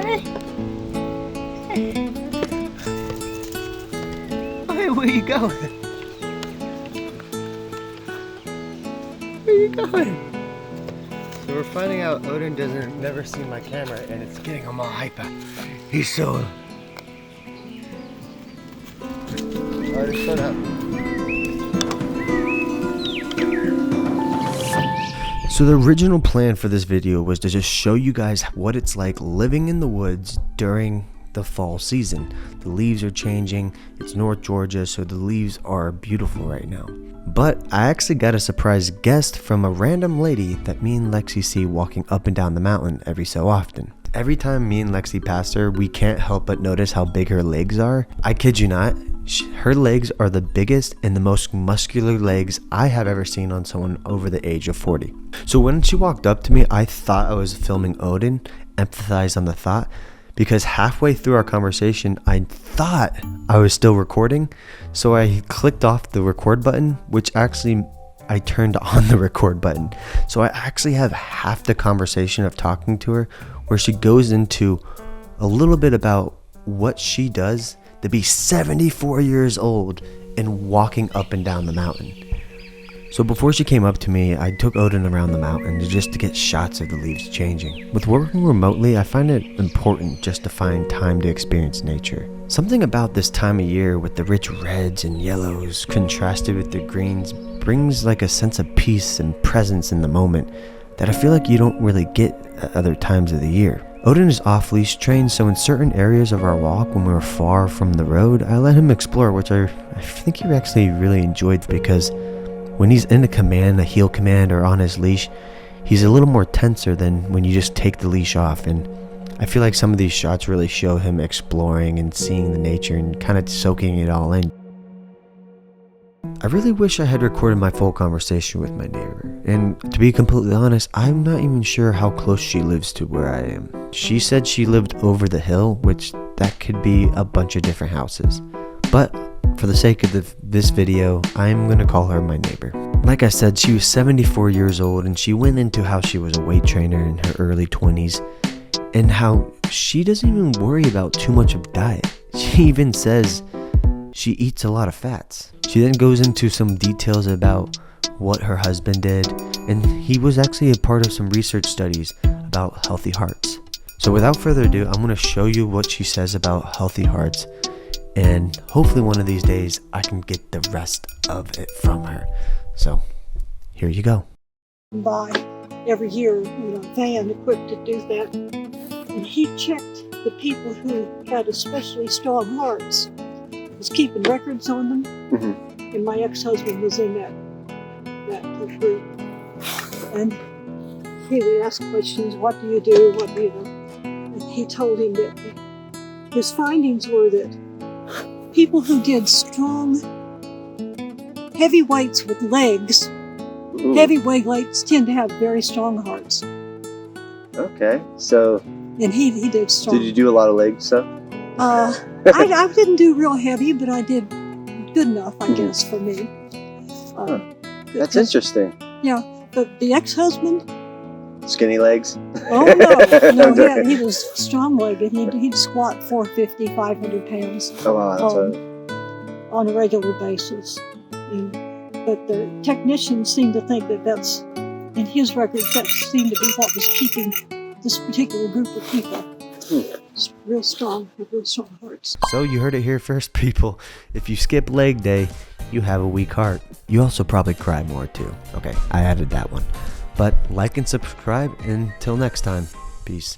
Hey. Hey, where you going? Where you going? So we're finding out Odin doesn't never see my camera and it's getting him all hyper. He's so... Alright, shut up. So the original plan for this video was to just show you guys what it's like living in the woods during the fall season. The leaves are changing. It's North Georgia, so the leaves are beautiful right now. But I actually got a surprise guest from a random lady that me and Lexi see walking up and down the mountain every so often. Every time me and Lexi pass her, we can't help but notice how big her legs are. I kid you not, her legs are the biggest and the most muscular legs I have ever seen on someone over the age of 40. So when she walked up to me, I thought I was filming Odin, empathize on the thought, because halfway through our conversation, I thought I was still recording. So I clicked off the record button, which actually I turned on the record button. So I actually have half the conversation of talking to her where she goes into a little bit about what she does to be 74 years old and walking up and down the mountain. So before she came up to me, I took Odin around the mountain just to get shots of the leaves changing. With working remotely, I find it important just to find time to experience nature. Something about this time of year with the rich reds and yellows contrasted with the greens brings like a sense of peace and presence in the moment that I feel like you don't really get at other times of the year. Odin is off-leash trained, so in certain areas of our walk when we were far from the road, I let him explore, which I think he actually really enjoyed, because when he's in a heel command, or on his leash, he's a little more tenser than when you just take the leash off. And I feel like some of these shots really show him exploring and seeing the nature and kind of soaking it all in. I really wish I had recorded my full conversation with my neighbor, and to be completely honest, I'm not even sure how close she lives to where I am. She said she lived over the hill, which that could be a bunch of different houses, but for the sake of this video, I'm gonna call her my neighbor. Like I said, she was 74 years old, and she went into how she was a weight trainer in her early 20s and how she doesn't even worry about too much of diet. She even says she eats a lot of fats. She then goes into some details about what her husband did, and he was actually a part of some research studies about healthy hearts. So without further ado, I'm going to show you what she says about healthy hearts, and hopefully one of these days I can get the rest of it from her. So here you go. By every year in a van equipped to do that, and he checked the people who had especially strong hearts. Was keeping records on them, and my ex-husband was in that group, and he would ask questions, what do you do, what do you do, and he told him that his findings were that people who did strong heavyweights with legs, heavyweights tend to have very strong hearts. Okay, so... And he did strong. Did you do a lot of leg stuff? I didn't do real heavy, but I did good enough, I guess, for me. That's interesting. Yeah, but the ex-husband... Skinny legs? Oh, no, he was strong-legged. He'd squat 450, 500 pounds Oh, wow, on a regular basis. But the technicians seem to think that that's, in his records, that seemed to be what was keeping this particular group of people. Real strong hearts. So you heard it here first, people. If you skip leg day, you have a weak heart. You also probably cry more too. Okay, I added that one. But like and subscribe. Until next time, peace.